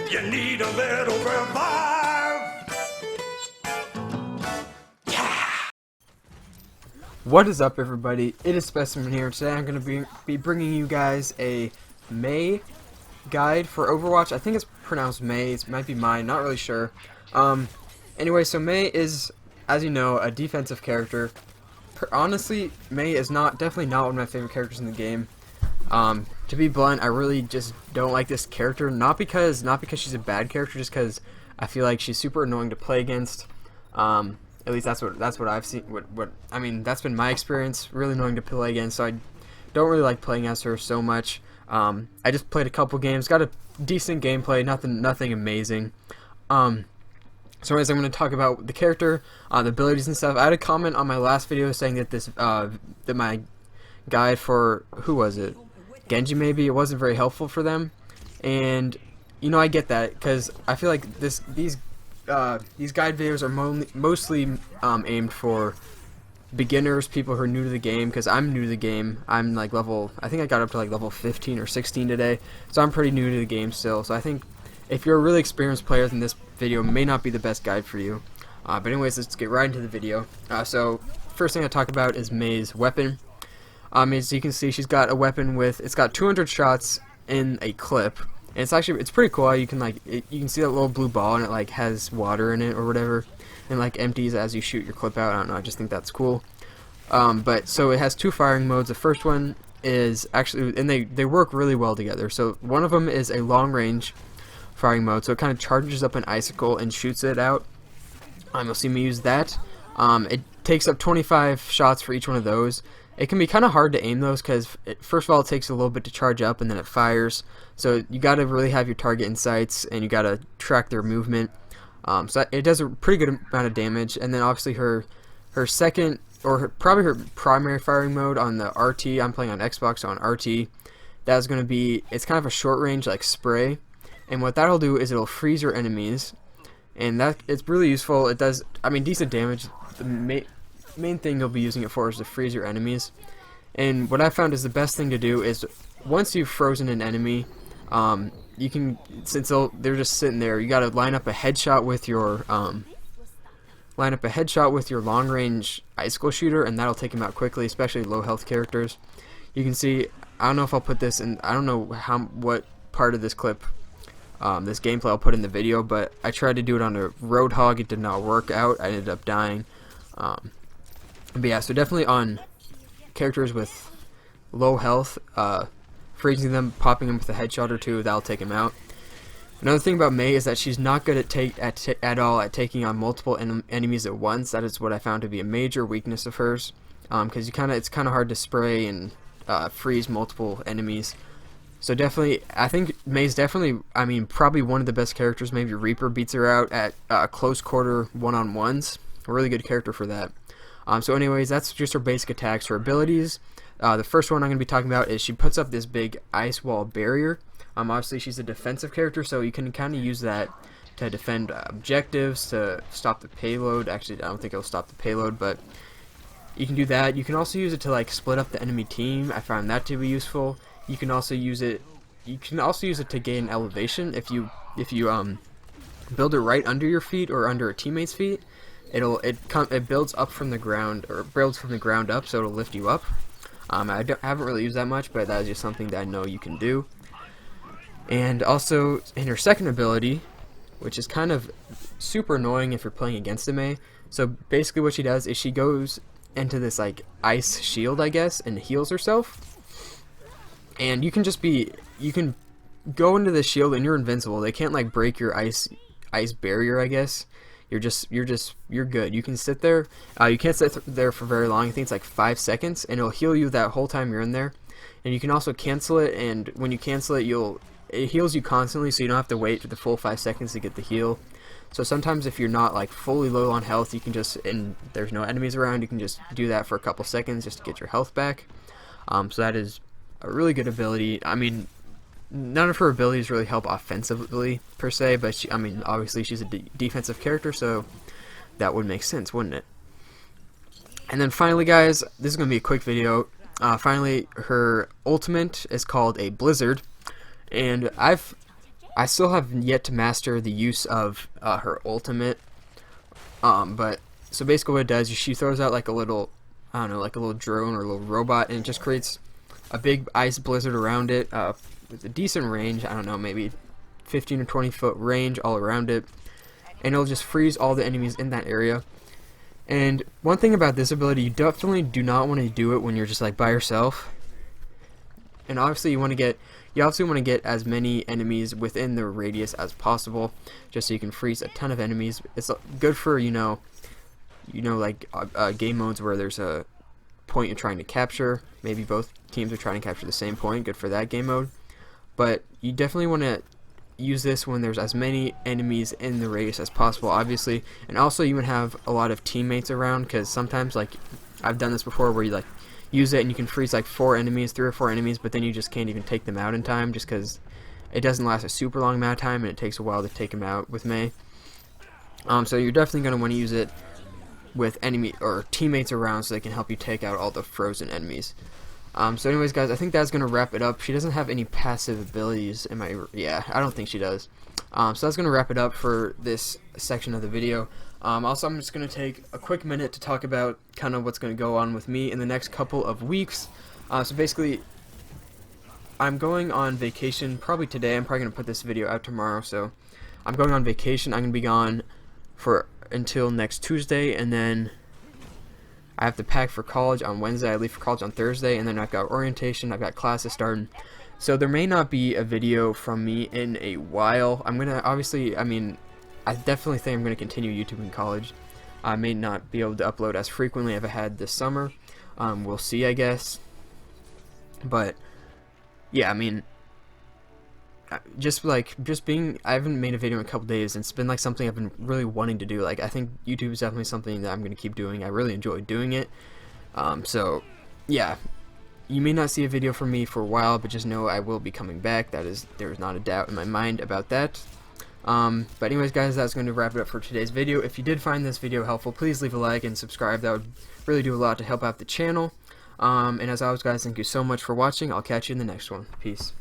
You need a little revive. What is up, everybody? It is Specimen here. Today I'm going to be bringing you guys a MEI guide for Overwatch. I think it's pronounced May. It might be mine. Not really sure. Anyway, so MEI is, as you know, a defensive character. Honestly, MEI is definitely not one of my favorite characters in the game. To be blunt, I really just don't like this character. Not because she's a bad character, just because I feel like she's super annoying to play against. At least that's what I've seen. I mean, that's been my experience. Really annoying to play against, so I don't really like playing as her so much. I just played a couple games, got a decent gameplay, nothing amazing. So anyways, I'm going to talk about the character, the abilities and stuff. I had a comment on my last video saying that that my guide for, who was it? Genji maybe, it wasn't very helpful for them. And you know, I get that, because I feel like these guide videos are mostly aimed for beginners, people who are new to the game, because I'm new to the game. I'm like I think I got up to like level 15 or 16 today, so I'm pretty new to the game still. So I think if you're a really experienced player, then this video may not be the best guide for you. But anyways, let's get right into the video. So first thing I talk about is MEI's weapon. As you can see, she's got a weapon it's got 200 shots in a clip. And it's pretty cool how you can you can see that little blue ball and it like has water in it or whatever, and like empties as you shoot your clip out. I don't know, I just think that's cool. But so it has two firing modes. The first one is actually, and they work really well together. So one of them is a long range firing mode, so it kind of charges up an icicle and shoots it out. You'll see me use that. It takes up 25 shots for each one of those. It can be kind of hard to aim those because, first of all, it takes a little bit to charge up and then it fires. So you got to really have your target in sights and you got to track their movement. So it does a pretty good amount of damage. And then obviously her second, or probably her primary firing mode on the RT, I'm playing on Xbox, so on RT, that's going to be, it's kind of a short range like spray. And what that'll do is it'll freeze your enemies. And it's really useful. It does, I mean, decent damage. The main thing you'll be using it for is to freeze your enemies. And what I found is the best thing to do is, once you've frozen an enemy, you can, since they're just sitting there, you got to line up a headshot with your long range icicle shooter, and that'll take them out quickly, especially low health characters. You can see, I don't know if I'll put this in, I don't know what part of this clip, this gameplay I'll put in the video, but I tried to do it on a Roadhog. It did not work out. I ended up dying. But yeah, so definitely on characters with low health, freezing them, popping them with a headshot or two, that'll take them out. Another thing about MEI is that she's not good at all at taking on multiple enemies at once. That is what I found to be a major weakness of hers, because it's kind of hard to spray and freeze multiple enemies. So definitely, I think MEI's definitely, I mean, probably one of the best characters. Maybe Reaper beats her out at close quarter one-on-ones. A really good character for that. So anyways, that's just her basic attacks. Her abilities, the first one I'm going to be talking about is she puts up this big ice wall barrier. Obviously she's a defensive character, so you can kind of use that to defend objectives, to stop the payload. Actually, I don't think it'll stop the payload, but you can do that. You can also use it to like split up the enemy team. I found that to be useful. You can also use it to gain elevation. If you build it right under your feet or under a teammate's feet, it builds up from the ground, or builds from the ground up, so it'll lift you up. I haven't really used that much, but that is just something that I know you can do. And also in her second ability, which is kind of super annoying if you're playing against a MEI. So basically what she does is she goes into this like ice shield, I guess, and heals herself. And you can go into the shield and you're invincible. They can't like break your ice barrier, I guess. You're good. You can sit there. You can't sit there for very long. I think it's like 5 seconds, and it'll heal you that whole time you're in there. And you can also cancel it, and when you cancel it, it heals you constantly, so you don't have to wait for the full 5 seconds to get the heal. So sometimes if you're not like fully low on health, you can just, and there's no enemies around, you can just do that for a couple seconds just to get your health back. So that is a really good ability. I mean, none of her abilities really help offensively per se, but I mean, obviously she's a defensive character, so that would make sense, wouldn't it? And then finally, guys, this is going to be a quick video. Finally, her ultimate is called a Blizzard, and I've I still have yet to master the use of her ultimate. But so basically what it does is she throws out like a little, I don't know, like a little drone or a little robot, and it just creates a big ice blizzard around it with a decent range. I don't know, maybe 15 or 20 foot range all around it, and it'll just freeze all the enemies in that area. And one thing about this ability, you definitely do not want to do it when you're just like by yourself. And obviously you obviously want to get as many enemies within the radius as possible, just so you can freeze a ton of enemies. It's good for like game modes where there's a point you're trying to capture. Maybe both teams are trying to capture the same point. Good for that game mode. But you definitely want to use this when there's as many enemies in the radius as possible, obviously. And also you would have a lot of teammates around, because sometimes, like, I've done this before where you like use it and you can freeze like 3 or 4 enemies, but then you just can't even take them out in time, just because it doesn't last a super long amount of time and it takes a while to take them out with MEI. So you're definitely going to want to use it with enemy or teammates around so they can help you take out all the frozen enemies. So anyways, guys, I think that's going to wrap it up. She doesn't have any passive abilities. Yeah, I don't think she does. So that's going to wrap it up for this section of the video. Also, I'm just going to take a quick minute to talk about kind of what's going to go on with me in the next couple of weeks. So basically, I'm going on vacation probably today. I'm probably going to put this video out tomorrow. So I'm going on vacation. I'm going to be gone until next Tuesday, and then I have to pack for college on Wednesday. I leave for college on Thursday, and then I've got orientation. I've got classes starting. So there may not be a video from me in a while. I'm gonna obviously, I definitely think I'm gonna continue YouTube in college. I may not be able to upload as frequently as I had this summer. We'll see, I guess. But yeah, I haven't made a video in a couple days, and it's been like something I've been really wanting to do. Like, I think YouTube is definitely something that I'm going to keep doing. I really enjoy doing it. So yeah, you may not see a video from me for a while, but just know I will be coming back. There is not a doubt in my mind about that. But anyways, guys, that's going to wrap it up for today's video. If you did find this video helpful, please leave a like and subscribe. That would really do a lot to help out the channel. And as always, guys, thank you so much for watching. I'll catch you in the next one. Peace.